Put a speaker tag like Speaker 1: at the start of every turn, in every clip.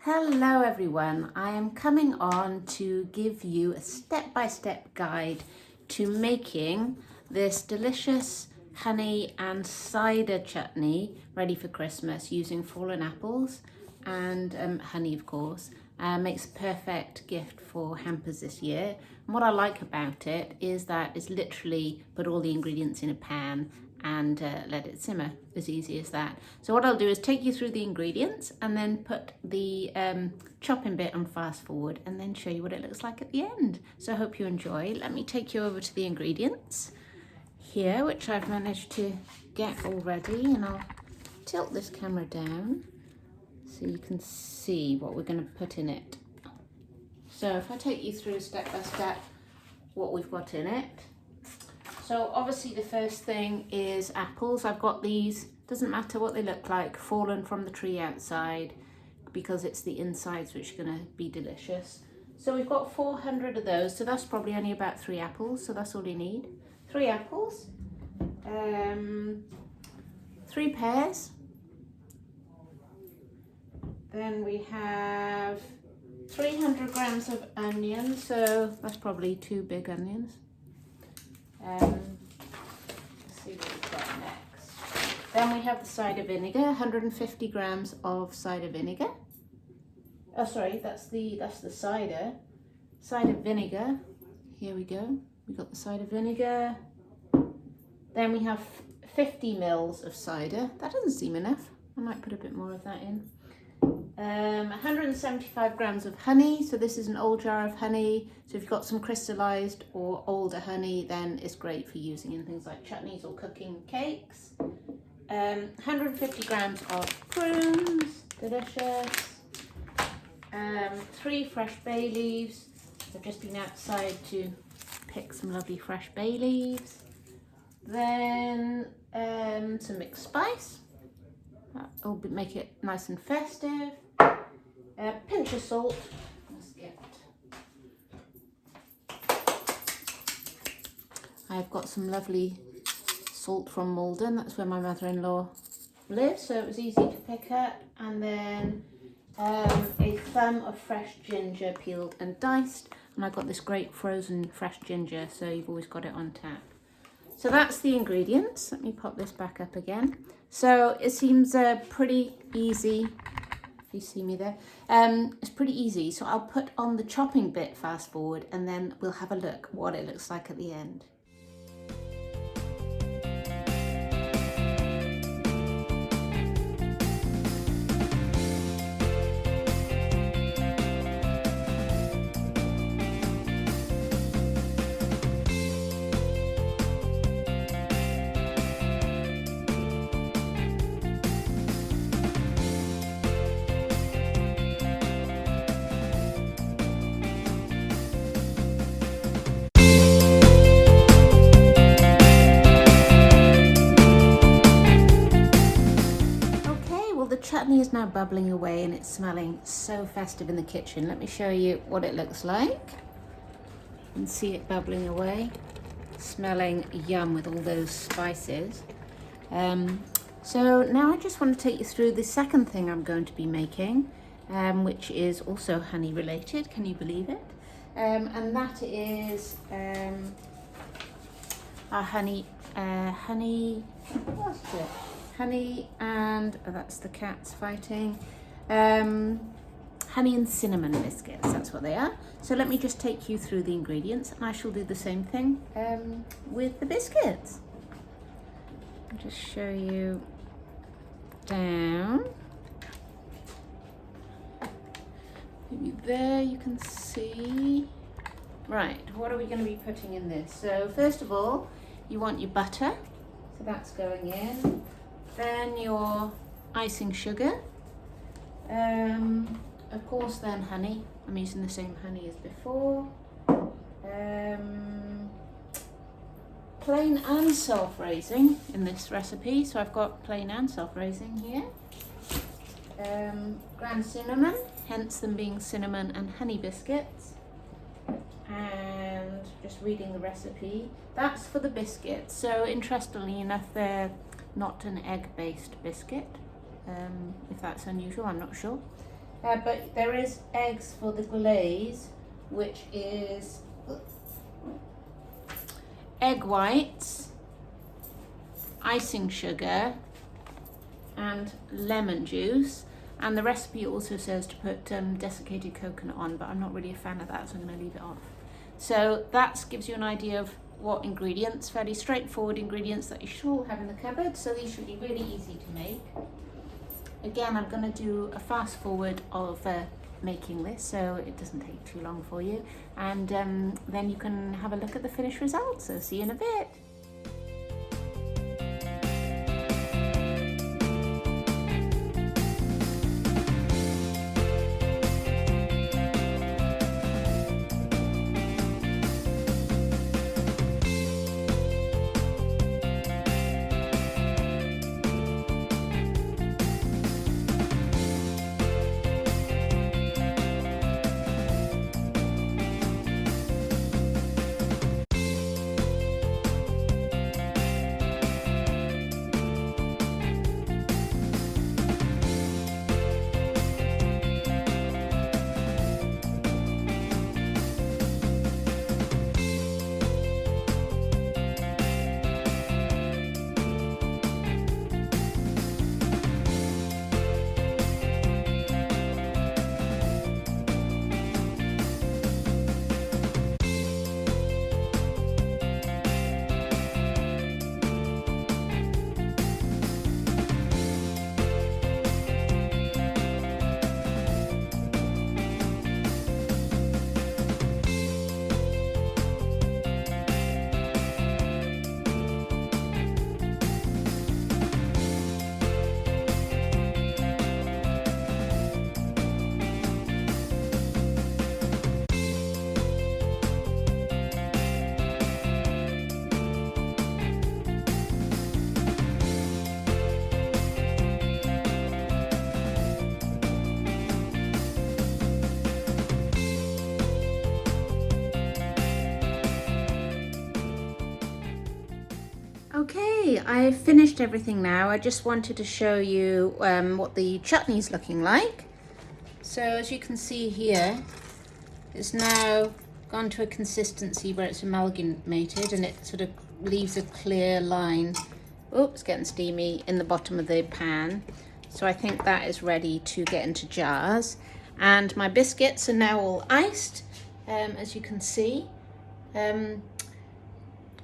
Speaker 1: Hello everyone, I am coming on to give you a step-by-step guide to making this delicious honey and cider chutney ready for Christmas using fallen apples and honey, of course. Makes a perfect gift for hampers this year. And what I like about it is that it's literally put all the ingredients in a pan and let it simmer, as easy as that. So what I'll do is take you through the ingredients and then put the chopping bit on fast forward and then show you what it looks like at the end. So I hope you enjoy. Let me take you over to the ingredients here, which I've managed to get already, and I'll tilt this camera down so you can see what we're going to put in it. So if I take you through step by step what we've got in it. So obviously the first thing is apples. I've got these, doesn't matter what they look like, fallen from the tree outside, because it's the insides which are going to be delicious. So we've got 400 of those, so that's probably only about 3 apples, so that's all you need. 3 apples, 3 pears, then we have 300 grams of onions, so that's probably 2 big onions. Let's see what we've got next. Then we have the cider vinegar, 150 grams of cider vinegar. Oh, sorry, that's the cider. Cider vinegar. Here we go. We've got the cider vinegar. Then we have 50 mils of cider. That doesn't seem enough. I might put a bit more of that in. 175 grams of honey, so this is an old jar of honey, so if you've got some crystallized or older honey, then it's great for using in things like chutneys or cooking cakes. 150 grams of prunes, delicious. 3 fresh bay leaves. I've just been outside to pick some lovely fresh bay leaves. Then some mixed spice. That'll make it nice and festive. Pinch of salt. Let's get. I've got some lovely salt from Malden. That's where my mother-in-law lives, so it was easy to pick up. And then a thumb of fresh ginger, peeled and diced. And I've got this great frozen fresh ginger, so you've always got it on tap. So that's the ingredients. Let me pop this back up again. So it seems pretty easy. If you see me there, it's pretty easy. So I'll put on the chopping bit fast forward, and then we'll have a look what it looks like at the end. Chutney is now bubbling away and it's smelling so festive in the kitchen. Let me show you what it looks like. You can see it bubbling away, smelling yum with all those spices. So now I just want to take you through the second thing I'm going to be making, which is also honey related. Can you believe it? And that is our honey, what's it? Honey and, oh, that's the cats fighting, honey and cinnamon biscuits, that's what they are. So let me just take you through the ingredients, and I shall do the same thing with the biscuits. I'll just show you down. Maybe there you can see. Right, what are we going to be putting in this? So first of all, you want your butter, so that's going in. Then your icing sugar, of course then honey. I'm using the same honey as before. Plain and self-raising in this recipe, so I've got plain and self-raising here. Ground cinnamon, hence them being cinnamon and honey biscuits. And just reading the recipe, that's for the biscuits. So interestingly enough, they're not an egg-based biscuit. If that's unusual, I'm not sure. but there is eggs for the glaze, which is egg whites, icing sugar, and lemon juice. And the recipe also says to put desiccated coconut on, but I'm not really a fan of that, so I'm going to leave it off. So that gives you an idea of what ingredients, fairly straightforward ingredients that you should all have in the cupboard, so these should be really easy to make. Again, I'm going to do a fast forward of making this so it doesn't take too long for you, and then you can have a look at the finished results. So see you in a bit. Okay, I've finished everything now. I just wanted to show you what the chutney's looking like. So as you can see here, it's now gone to a consistency where it's amalgamated and it sort of leaves a clear line. Oh, it's getting steamy in the bottom of the pan. So I think that is ready to get into jars. And my biscuits are now all iced, as you can see.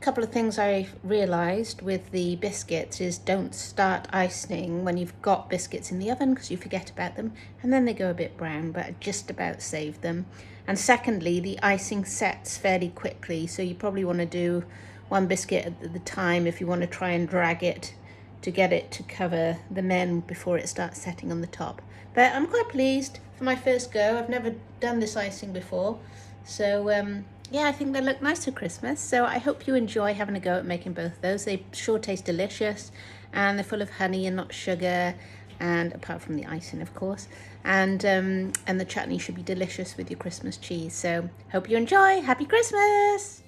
Speaker 1: Couple of things I realised with the biscuits is don't start icing when you've got biscuits in the oven because you forget about them and then they go a bit brown, but I just about saved them. And secondly, the icing sets fairly quickly, so you probably want to do one biscuit at the time if you want to try and drag it to get it to cover the men before it starts setting on the top. But I'm quite pleased for my first go. I've never done this icing before, so yeah, I think they look nice for Christmas. So I hope you enjoy having a go at making both of those. They sure taste delicious, and they're full of honey and not sugar, and apart from the icing, of course. And the chutney should be delicious with your Christmas cheese. So hope you enjoy. Happy Christmas!